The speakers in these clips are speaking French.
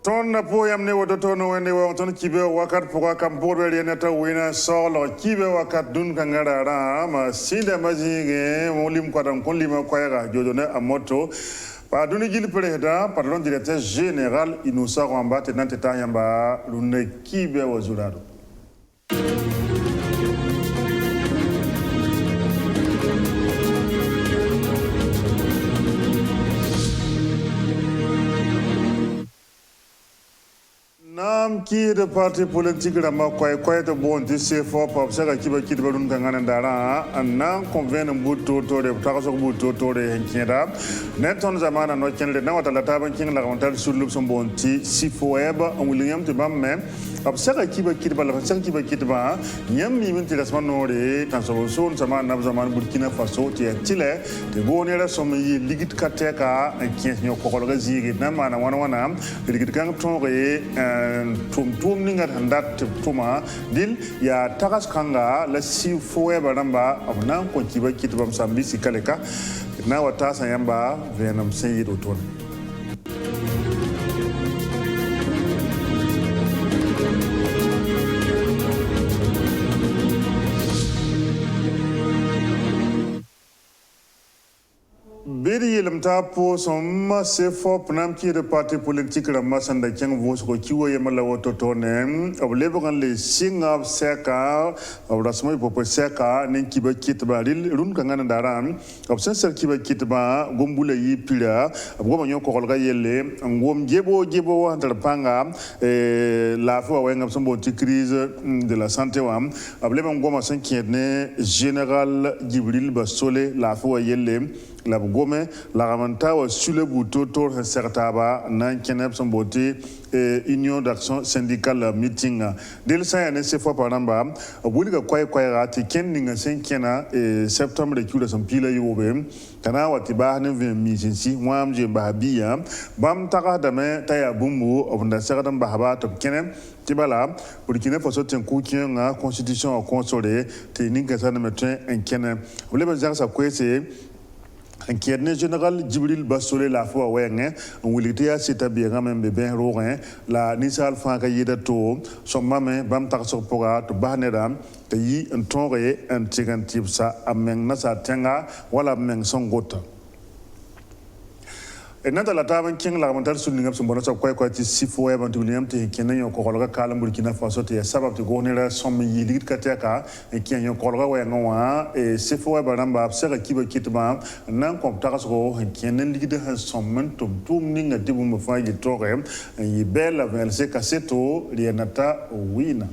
Ton na po yam ne woto to no wende wa ton kibe wakat poka kampo be ne ta wina solo kibe wakat dun kangara ra ma sinda majige molim kwadam kon lima kwaya jojo ne amoto pa duni gil preda pardon directeur général Innocent Rwamba tenante ta yamba lunne kibe wa zurado Nam ki de parti politique rama kwai de bon de C4 pop saka kiba kidba dun kangana dara anna convene mbuto to de takaso mbuto to de henkeda neton zamana no kenle na wata lata ban king la kontal sulub son bonti C4 on William te bamme ab saka kiba kidba la saka kiba kidba nyam mi min tilasman no de tan so son zamana zaman Burkina Faso ti tile de bonera som yi ligit kateka en kien nyo ko ko ga zigi na mana wana ligit kan ton re tum ninga handat tuma dil ya takas kanga la si foe baramba abnan ko kiba kitbam sambisi kaleka na wata sayamba venam sayido ton Biri yelam tapo somma sefo pnam ki de parti politique rama sanda kyang vos ko kiwo yemala woto tone oblebo kan le singa seka obrasmo popo seka nen kiba kitba ril run kangana daran obsen ser kiba kitba gombula yi pira goma nyoko kolga yelle ngom jebo antar panga la fo wenga sombo ti crise de la santé wam oblebo ngoma sankiene général Djibril Bassole la fo yelle la gome la ramanta wa sule buto tor certaba nan kenep son boté union d'action syndicale meeting del sa ne se fois par namba buli ga kwai rati ken ninga sen kena septembre de kula son pila yobe kana wati ba ne ve misinsi mwam je ba biya bam taka da me taya bumbu obunda sagadan ba haba to kenem tibala Burkina Faso ten ku kenga constitution consolé te ninga sa ne metin en kenem wole ba sa kwese Inquiète général Djibril Bassole la fois wenge on wilitia sita bien même ben rorin la nisal franka yeda to son mamen bam tak so poga to bahnedam te yi en tonre en tigantib sa ameng na sa tenga wala meng son gota et nada la taban king la montar sul ngam son bonasa kwai ti sifo e bantu liam te kenan ko kolga kala Burkina Faso te sabab te gonera som yi ligit kateka e ken ko kolga we ngwa e sifo e baramba absera kiba kitba nan ko takaso kenan ligit ha som tum ninga dibu mo fa yi tore yi bella verse kaseto lienata wina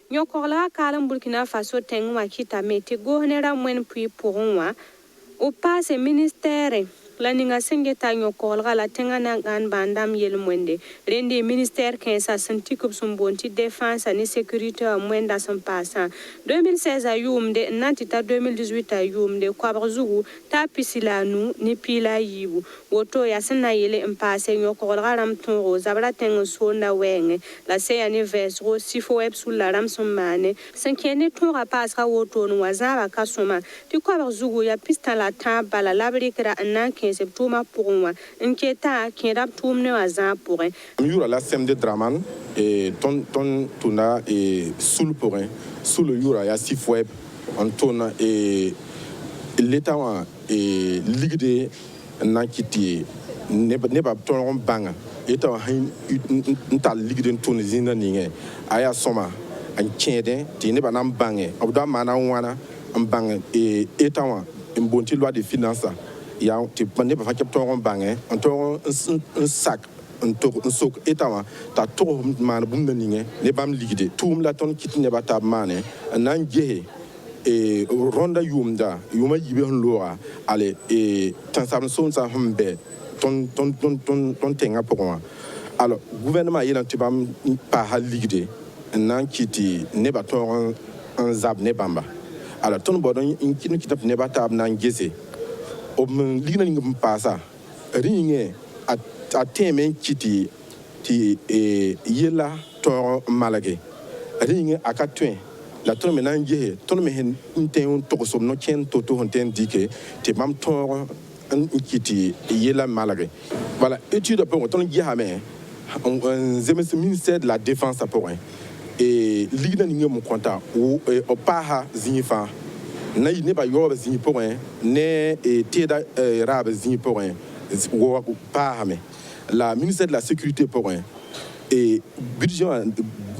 nyokola kala Burkina Faso tengwa kita mete gonera mwen puis pourwa au passe ministère la ninga sengeta nyokolga la tengana gan bandam yel mwende rende ministère kensa santi kup sumbonti défense et sécurité mwenda son passant 2016 a yumde nantita 2018 a yumde kwabzugu ta pisilanu ni pila yibu woto ya sena yele mpasse nyokolga ram tongo zabra tengo sonda wenge la se anniversaire sifo web sous la ram sommane sankene tonga pasra woto no wazaba kasoma ti kwabzugu ya pista la tamba la labrikra nanke septuma pour moi inquiétant qui rap tourner à za pour yura la CMD Draman et ton tuna et sous le porin sous le yura ya sifweb en tona et l'état et ligue nankiti ne pas ton banga et un tal ligue de Tunisie ninge aya soma en tiende ti ne ba nam bange abda mana wana en bange et étant une bonne loi de finances ya ti pande ba fakep ton bange en ton un sac un sok etawa ta to man bum na ninge ne bam ligide tum la ton kitne ba tab mane nan jehe e ronda yumda yuma yibe hon loa ale e tan sam son sa humbe ton tenga pokwa alors gouvernement yelan ti bam pa ha ligide nan kiti ne ba ton un zab ne bamba alors ton bodon in kinu kitap ne ba tab nan gese ligna ngam pasa ringe a temen kiti ti yela to malage ringe akatwen la ton menan je ton me hen ten to so no ken to honten dike te mam to un kiti yela malage voilà étude pour ton guihamé un ministère de la défense pour un et ligue na mon contact ou au paha zinifa na ne ba yoba zini pour un ne et teda rab zini pour un ou paha mais la ministère de la sécurité pour un et budget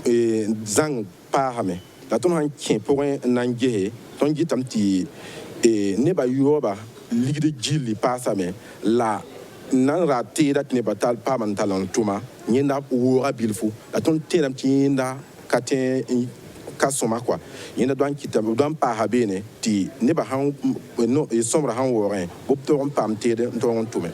et zang paha mais la ton han kien pour un nangé ton gitam ti et ne ba yoba ligue de gili passe mais la nan raté dat ne batal pas mental tuma nyenda wora bilfu la ton teram tinda katen kasoma quoi yenda doan kitam doan pa habene ti ne ba han no e sombra han woren bopto pam tede don tume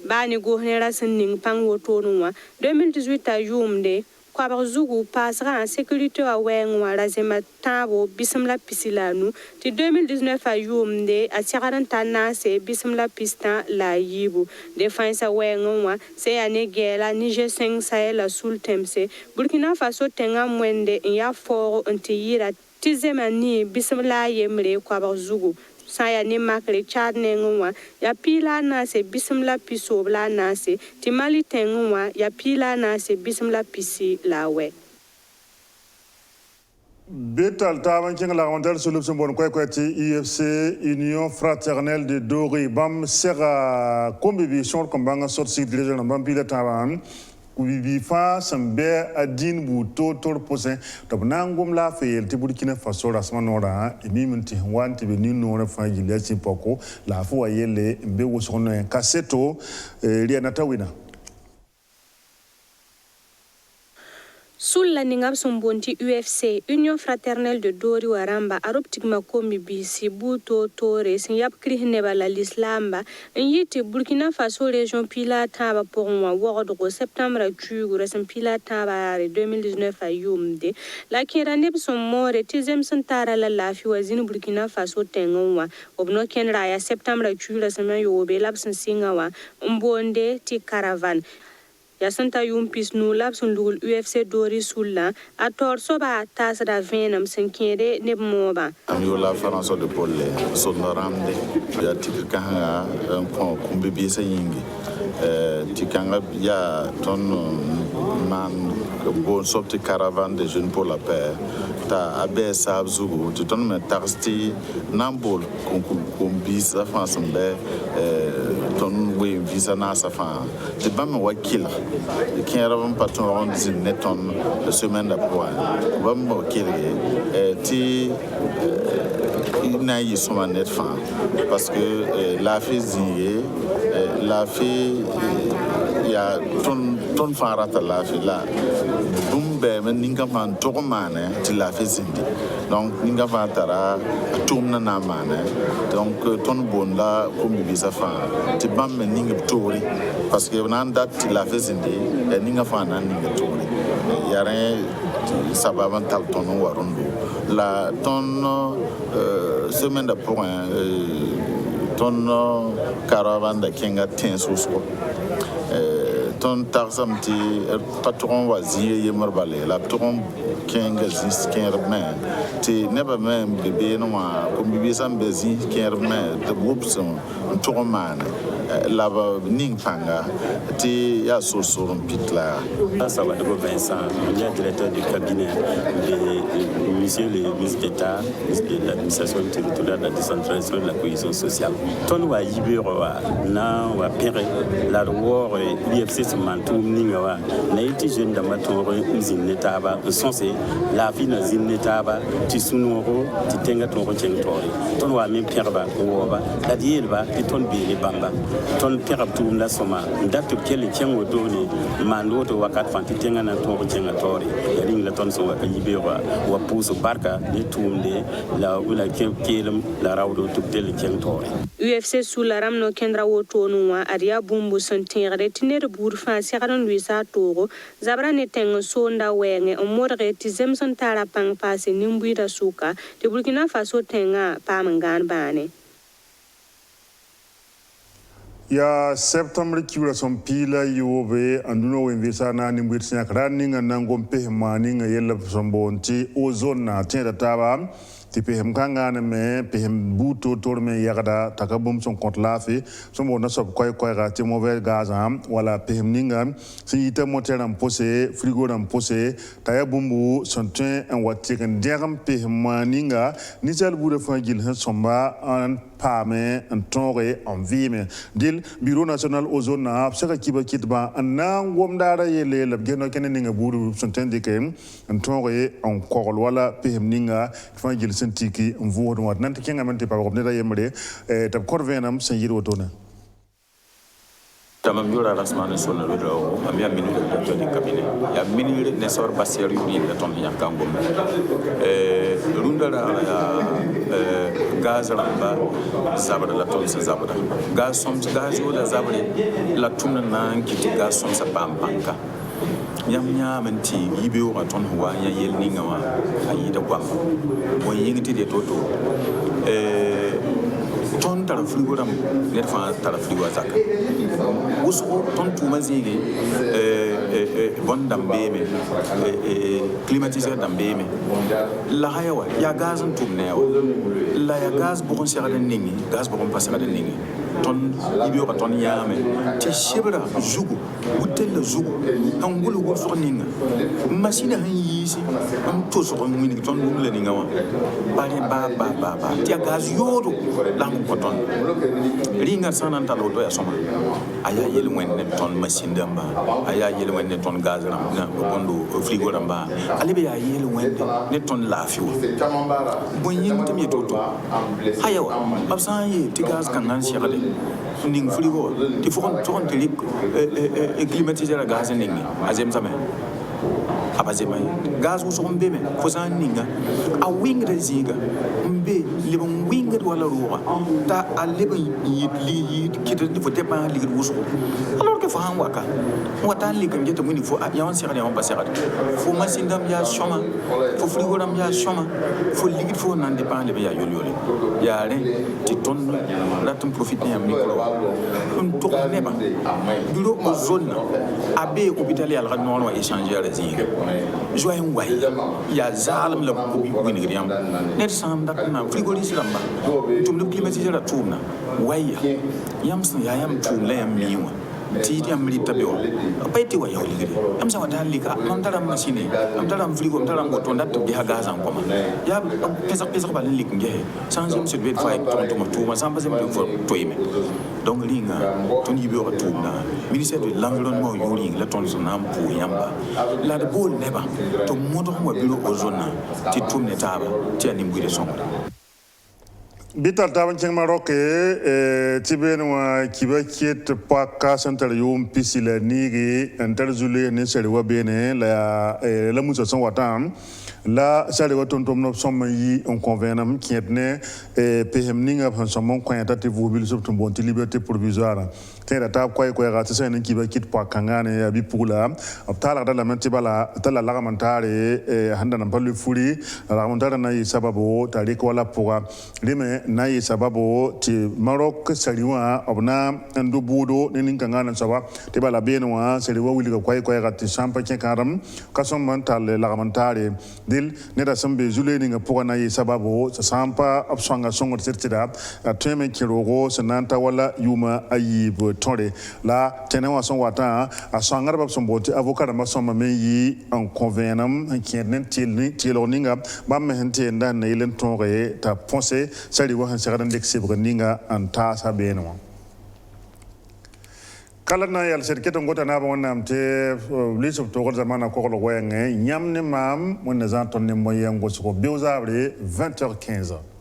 bani gohnera sinning pang woto nwa 2018 a yumde kwabar zugu pasra en sécurité a wenwa razema tabo bismla pisilanu ti 2019 a yumde a tiaranta nase bismla pistan la yibu défense a wenwa se ane gela Niger 5 Sahel sul temse Burkina Faso tenga mwende ya foro ntiyira tizemani bismla yemre kwabar zugu saya ni makre chad nengwa ya pila na se bismla piso bla na se timali tengwa ya pila na se bismla pisi lawe Betal taban king la rondelle sur l'option bon quoi IFC Union Fraternelle de Dori bam sera combibition comme banga sorti dirigeant bam pile taban kubibi fa sambe adin buto tor posen to nangum la fel ti Burkina Faso rasma nora e miminti wanti be ni nora fa jile ci poko la fo ayele mbe wo sono en kaseto riana tawina Sulla ningab sumbonti UFC Union Fraternelle de Dori Waramba aroptikma komi bisi buto tore sin yap krihne bala l'islamba yiti Burkina Faso région pila taba pour moi word septembre tugu resin pila taba 2019 a yumde la kirane son more tizem santara la lafi wazini Burkina Faso tengonwa obno ken raya septembre tugu resin yobe labsin singawa mbonde ti caravan ya santa yumpis nu labsun lugul UFC Dori Sulla a tor soba tasda venam senkede ne moba am la France de Polle sonoramde ya tikanga pon kumbibi sayingi tikanga ya ton man bon sorte caravane de jeunes pour la paix ta abesa abzugu tu ton me tarsti nambol kumbi sa France mbe ton we visa na sa fa te bam wakila qui est patron de Neton la semaine d'après bam wakila ti na yi soma net fa parce que la fille la fille ya ton farata la fille là dumbe men ninga fan togomane ti la fille zindi donc ninga fatara tumna na mane donc ton bonda comme bisa fa ti bam men ninga tori parce que nan date ti la fille zindi ninga fa nan ninga tori yare sababan tal ton warondo la ton semaine d'après ton caravane de Kenga Tensusko ton tarsam ti patron wazier yemerbale la patron Kenga zis kenrmen ti neba même bébé no ma comme bébé sam bezi kenrmen de groupe son tourman la ning panga ti ya sosoron pitla ça va de Vincent il est directeur du cabinet de monsieur le ministre d'État de l'administration territoriale de la décentralisation de la cohésion sociale ton wa yibero wa na wa pere la war l'IFC se mantou ninga wa na iti jeune d'amateur usine netaba sensé la vie na zine netaba ti sunoro ti tenga ton rochengtori ton wa même perba woba la dielba ti ton bi bamba ton perab tu la soma date kele chengo doni mando to wakat fanti tenga na ton rochengatori yaring la ton so wa yibero wa puso barka de tumde la ula kelem la rawdo tubtel chentori UFC Sulla ramno kendra woto nuwa aria bumbu sentere tinere burfa sekaron luisa toro zabra neteng sonda wenge omorre tizem santara pang pase nimbuira suka de Burkina Faso tenga pamangan bane ya septembre kiura son pila yobe anduno wemvisa na nimbuira kraninga nangompe maninga yella sombonti ozona tenda taba ti pehem kanga ne me pehem buto torme yagada takabum son kont lafi so mo na sob koy ga ti mauvais gaz wala pehem ninga si ite moteur am posé frigo am posé taya bumbu son tin en wati kan deram pehem maninga ni sel bude fangil han somba an pame en tonre en vime dil bureau national ozona saka kiba kitba na ngomdara yele lab geno kenen ninga buru son tin de ken en tonre en korol wala pehem ninga fangil sentiki en vodo wat nan tinga mente pa robne da yemre tab korvenam sen yiro tona tamam yura rasman sonna do am ya minu do di cabinet ya minu ne sor basier yuri da ton ya kangom rundara ya gaz ramba zabra la ton sa zabra gaz som gaz o la zabra la tunna nan kiti gaz som sa pampanka yam menti yibe o ton huwa ya yelni ngawa ayi da kwam mo yingiti de toto ton tara frigo ram ne fa tara frigo zaka usko ton tuma zige bon dambe me climatiseur dambe me la hayawa ya gaz tumne la ya gaz bu kon sera ningi gaz bu kon pasera ningi ton ibi o ton yame ti shibra jugu wutel jugu angulu go so ninga machine han yisi am to so ko ngini ton dum le ninga wa bari ba ti gaz yodo la ko ton ringa sanan talo to ya soma aya yel wenne ton machine damba aya yel wenne ton gaz ram na bondo frigo ramba alibe ya yel wenne ne ton lafiwo bon yin tami toto hayawa absan yi ti gaz kan nan shirale ning frigo ti fokon ton telik climatiseur gaz ningi azem sama abazema gaz wo so mbeme fo san ninga a winga de ziga mbe libon winga wala ruwa ta a libon yi kitan fo depan ligir wo so alors que fo han waka wata ligam jeta muni fo yawan sirade on basira fo masindam ya shoma fo frigo ram ya shoma fo ligir fo nan depan le ya yoli ya re ti ton latum profiter am micro on to neba bureau o zone abe hôpital ya la non échanger les ziga joyen way ya zalim la wini griyam net sam dak na frigolis lamba tum le climatiseur la tourna waya yam sun ya yam tum la yam miwa ti yam li tabewa payti wa yawli gari am sa wata lika am dara machine am dara frigo am dara ngoto ndat bi ha gazan koma ya pesa ba lik nge sans jëm sur bed fay to ma sans pas me fo toyme donc linga ton yibe o tourna ministère de l'environnement yuri la ton sonam pour yamba la de bol neba to modo mo bureau o zona ti tourne taba ti anim guide son bital taban ceng maroke tiben wa kibakiet paka santar yum pisila nigi antar zule ne sere wa bene la musa son watam la sare wa tontom no somma yi on convenam kietne pehem ninga han somon kwanta te vubil subtum bonti liberté provisoire tera ta koy ga tsa ne kibakit paka ngane ya bi pula optala da la mentibala tala la ramantare handa na palu furi la ramantare na yi sababu tari ko la poga lime na yi sababu ti Maroc sariwa obna ndu budo nin kangana sawa te bala benwa sariwa wili ko koy ga ti champa ken karam kasom mental la ramantare dil ne da sambe zule ni nga poga na yi sababu sa sampa absanga songo tertida ateme kirogo sananta wala yuma ayib tore la tenewa son wata asanga bab son boti avocat ma son me yi en convenam kenen tiloninga ba me hente nda na ilen tore ta ponse sari wa han sagadan dexi ninga anta sabeno kala na yal serketo ngota na ba wonam te list of togol zamana ko ko wenge nyamne mam wonna zanton ne moyen go ko bewzabre 20h15